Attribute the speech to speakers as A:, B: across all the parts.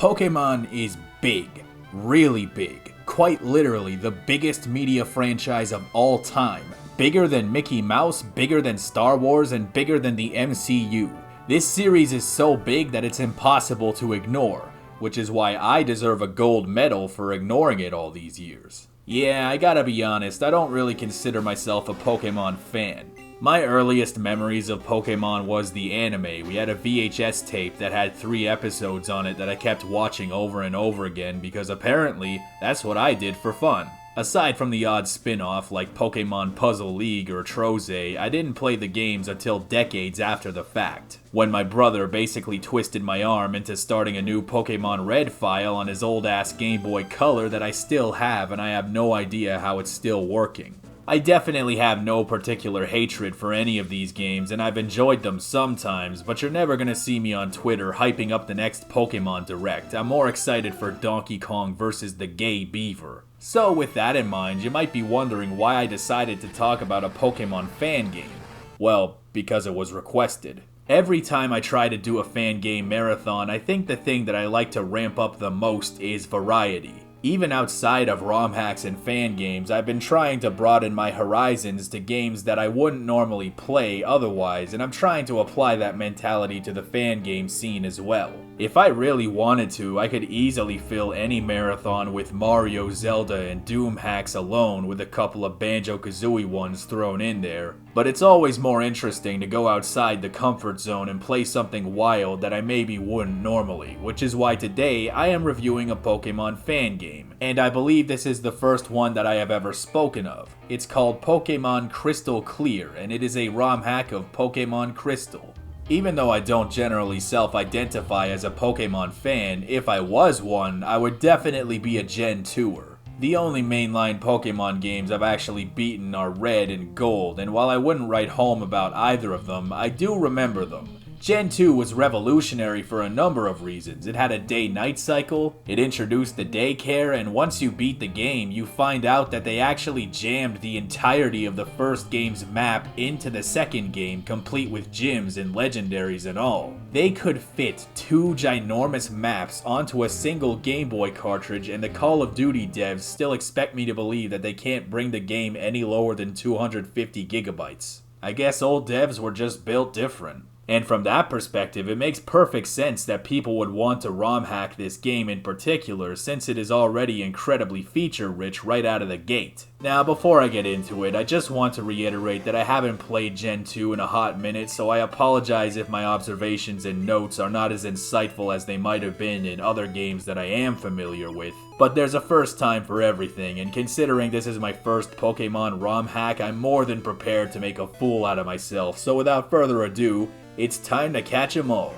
A: Pokemon is big, really big, quite literally the biggest media franchise of all time. Bigger than Mickey Mouse, bigger than Star Wars, and bigger than the MCU. This series is so big that it's impossible to ignore, which is why I deserve a gold medal for ignoring it all these years. Yeah, I gotta be honest, I don't really consider myself a Pokemon fan. My earliest memories of Pokemon was the anime. We had a VHS tape that had 3 episodes on it that I kept watching over and over again because apparently that's what I did for fun. Aside from the odd spin-off like Pokemon Puzzle League or Troze, I didn't play the games until decades after the fact, when my brother basically twisted my arm into starting a new Pokemon Red file on his old-ass Game Boy Color that I still have, and I have no idea how it's still working. I definitely have no particular hatred for any of these games, and I've enjoyed them sometimes, but you're never gonna see me on Twitter hyping up the next Pokemon Direct. I'm more excited for Donkey Kong versus the Gay Beaver. So with that in mind, you might be wondering why I decided to talk about a Pokemon fan game. Well, because it was requested. Every time I try to do a fan game marathon, I think the thing that I like to ramp up the most is variety. Even outside of ROM hacks and fan games, I've been trying to broaden my horizons to games that I wouldn't normally play otherwise, and I'm trying to apply that mentality to the fan game scene as well. If I really wanted to, I could easily fill any marathon with Mario, Zelda, and Doom hacks alone with a couple of Banjo-Kazooie ones thrown in there. But it's always more interesting to go outside the comfort zone and play something wild that I maybe wouldn't normally, which is why today I am reviewing a Pokemon fan game. And I believe this is the first one that I have ever spoken of. It's called Pokemon Crystal Clear, and it is a ROM hack of Pokemon Crystal. Even though I don't generally self-identify as a Pokemon fan, if I was one, I would definitely be a Gen 2er. The only mainline Pokemon games I've actually beaten are Red and Gold, and while I wouldn't write home about either of them, I do remember them. Gen 2 was revolutionary for a number of reasons. It had a day-night cycle, it introduced the daycare, and once you beat the game, you find out that they actually jammed the entirety of the first game's map into the second game, complete with gyms and legendaries and all. They could fit 2 ginormous maps onto a single Game Boy cartridge, and the Call of Duty devs still expect me to believe that they can't bring the game any lower than 250 gigabytes. I guess old devs were just built different. And from that perspective, it makes perfect sense that people would want to ROM hack this game in particular, since it is already incredibly feature-rich right out of the gate. Now, before I get into it, I just want to reiterate that I haven't played Gen 2 in a hot minute, so I apologize if my observations and notes are not as insightful as they might have been in other games that I am familiar with. But there's a first time for everything, and considering this is my first Pokemon ROM hack, I'm more than prepared to make a fool out of myself, so without further ado, it's time to catch 'em all.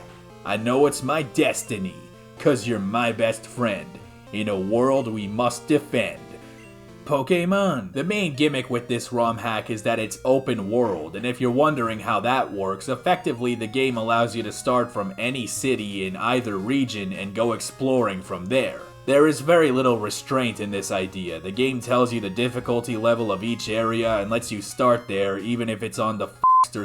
A: I know it's my destiny, 'cause you're my best friend, in a world we must defend. Pokemon! The main gimmick with this ROM hack is that it's open world, and if you're wondering how that works, effectively the game allows you to start from any city in either region and go exploring from there. There is very little restraint in this idea. The game tells you the difficulty level of each area and lets you start there even if it's on the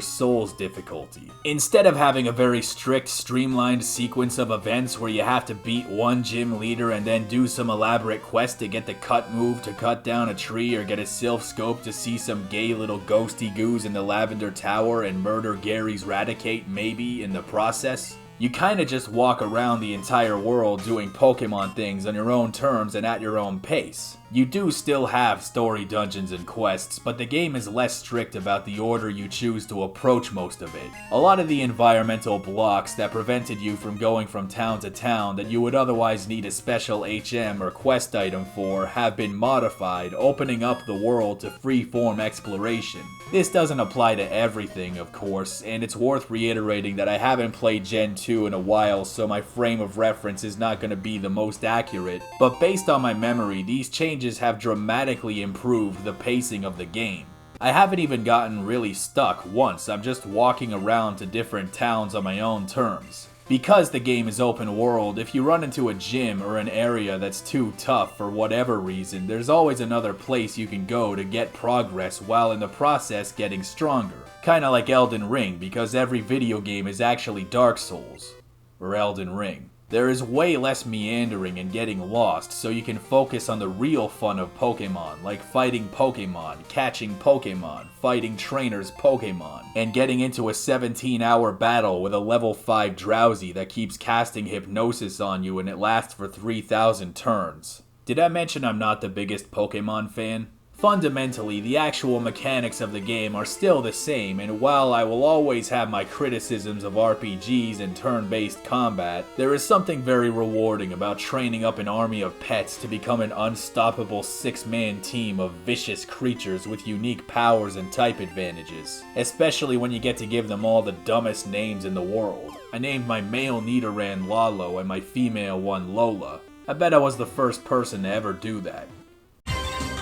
A: Souls difficulty. Instead of having a very strict, streamlined sequence of events where you have to beat one gym leader and then do some elaborate quest to get the cut move to cut down a tree or get a Sylph Scope to see some gay little ghosty goos in the Lavender Tower and murder Gary's Raticate maybe in the process, you kinda just walk around the entire world doing Pokemon things on your own terms and at your own pace. You do still have story dungeons and quests, but the game is less strict about the order you choose to approach most of it. A lot of the environmental blocks that prevented you from going from town to town that you would otherwise need a special HM or quest item for have been modified, opening up the world to free-form exploration. This doesn't apply to everything, of course, and it's worth reiterating that I haven't played Gen 2 in a while, so my frame of reference is not going to be the most accurate, but based on my memory, these changes have dramatically improved the pacing of the game. I haven't even gotten really stuck once, I'm just walking around to different towns on my own terms. Because the game is open world, if you run into a gym or an area that's too tough for whatever reason, there's always another place you can go to get progress while in the process getting stronger. Kinda like Elden Ring, because every video game is actually Dark Souls. Or Elden Ring. There is way less meandering and getting lost, so you can focus on the real fun of Pokemon, like fighting Pokemon, catching Pokemon, fighting trainers Pokemon, and getting into a 17-hour battle with a level 5 Drowsy that keeps casting hypnosis on you and it lasts for 3,000 turns. Did I mention I'm not the biggest Pokemon fan? Fundamentally, the actual mechanics of the game are still the same, and while I will always have my criticisms of RPGs and turn-based combat, there is something very rewarding about training up an army of pets to become an unstoppable 6-man team of vicious creatures with unique powers and type advantages, especially when you get to give them all the dumbest names in the world. I named my male Nidoran Lalo and my female one Lola. I bet I was the first person to ever do that.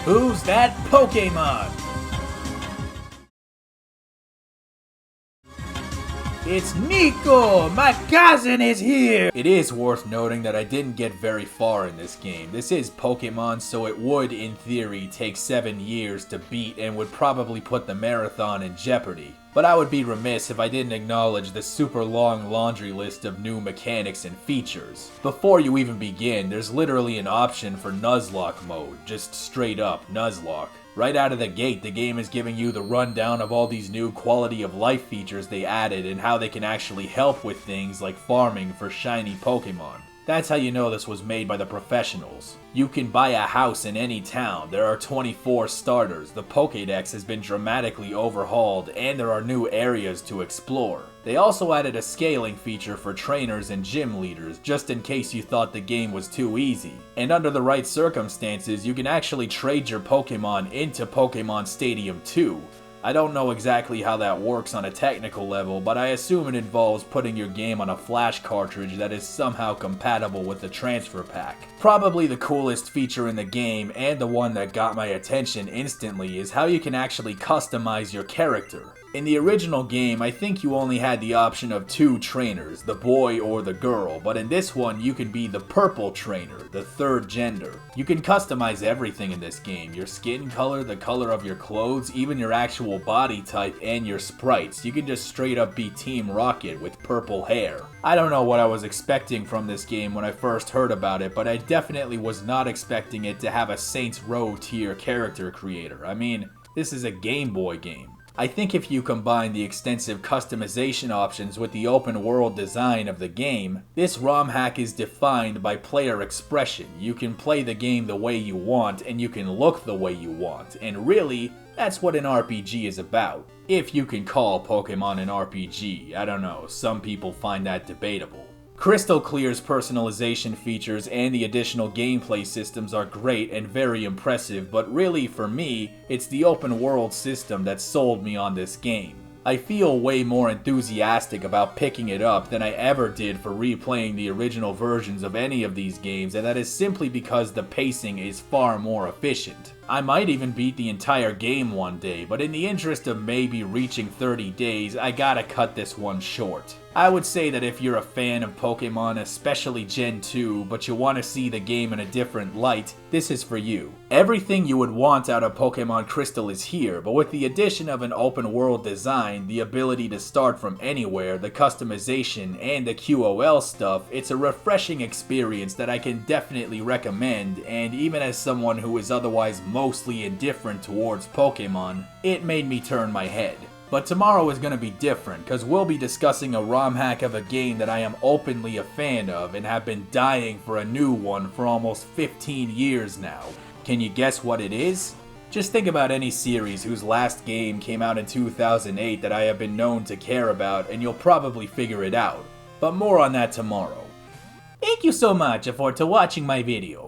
A: Who's that Pokemon? It's Nico! My cousin is here! It is worth noting that I didn't get very far in this game. This is Pokemon, so it would, in theory, take 7 years to beat and would probably put the marathon in jeopardy. But I would be remiss if I didn't acknowledge the super long laundry list of new mechanics and features. Before you even begin, there's literally an option for Nuzlocke mode, just straight up Nuzlocke. Right out of the gate, the game is giving you the rundown of all these new quality of life features they added and how they can actually help with things like farming for shiny Pokemon. That's how you know this was made by the professionals. You can buy a house in any town, there are 24 starters, the Pokédex has been dramatically overhauled, and there are new areas to explore. They also added a scaling feature for trainers and gym leaders, just in case you thought the game was too easy. And under the right circumstances, you can actually trade your Pokemon into Pokemon Stadium 2. I don't know exactly how that works on a technical level, but I assume it involves putting your game on a flash cartridge that is somehow compatible with the transfer pack. Probably the coolest feature in the game, and the one that got my attention instantly, is how you can actually customize your character. In the original game, I think you only had the option of 2 trainers, the boy or the girl, but in this one you can be the purple trainer, the third gender. You can customize everything in this game, your skin color, the color of your clothes, even your actual body type, and your sprites. You can just straight up be Team Rocket with purple hair. I don't know what I was expecting from this game when I first heard about it, but I definitely was not expecting it to have a Saints Row tier character creator. I mean, this is a Game Boy game. I think if you combine the extensive customization options with the open world design of the game, this ROM hack is defined by player expression. You can play the game the way you want, and you can look the way you want, and really, that's what an RPG is about. If you can call Pokemon an RPG, I don't know, some people find that debatable. Crystal Clear's personalization features and the additional gameplay systems are great and very impressive, but really, for me, it's the open world system that sold me on this game. I feel way more enthusiastic about picking it up than I ever did for replaying the original versions of any of these games, and that is simply because the pacing is far more efficient. I might even beat the entire game one day, but in the interest of maybe reaching 30 days, I gotta cut this one short. I would say that if you're a fan of Pokemon, especially Gen 2, but you want to see the game in a different light, this is for you. Everything you would want out of Pokemon Crystal is here, but with the addition of an open world design, the ability to start from anywhere, the customization, and the QOL stuff, it's a refreshing experience that I can definitely recommend, and even as someone who is otherwise mostly indifferent towards Pokemon, it made me turn my head. But tomorrow is going to be different, because we'll be discussing a ROM hack of a game that I am openly a fan of and have been dying for a new one for almost 15 years now. Can you guess what it is? Just think about any series whose last game came out in 2008 that I have been known to care about, and you'll probably figure it out. But more on that tomorrow. Thank you so much for watching my video.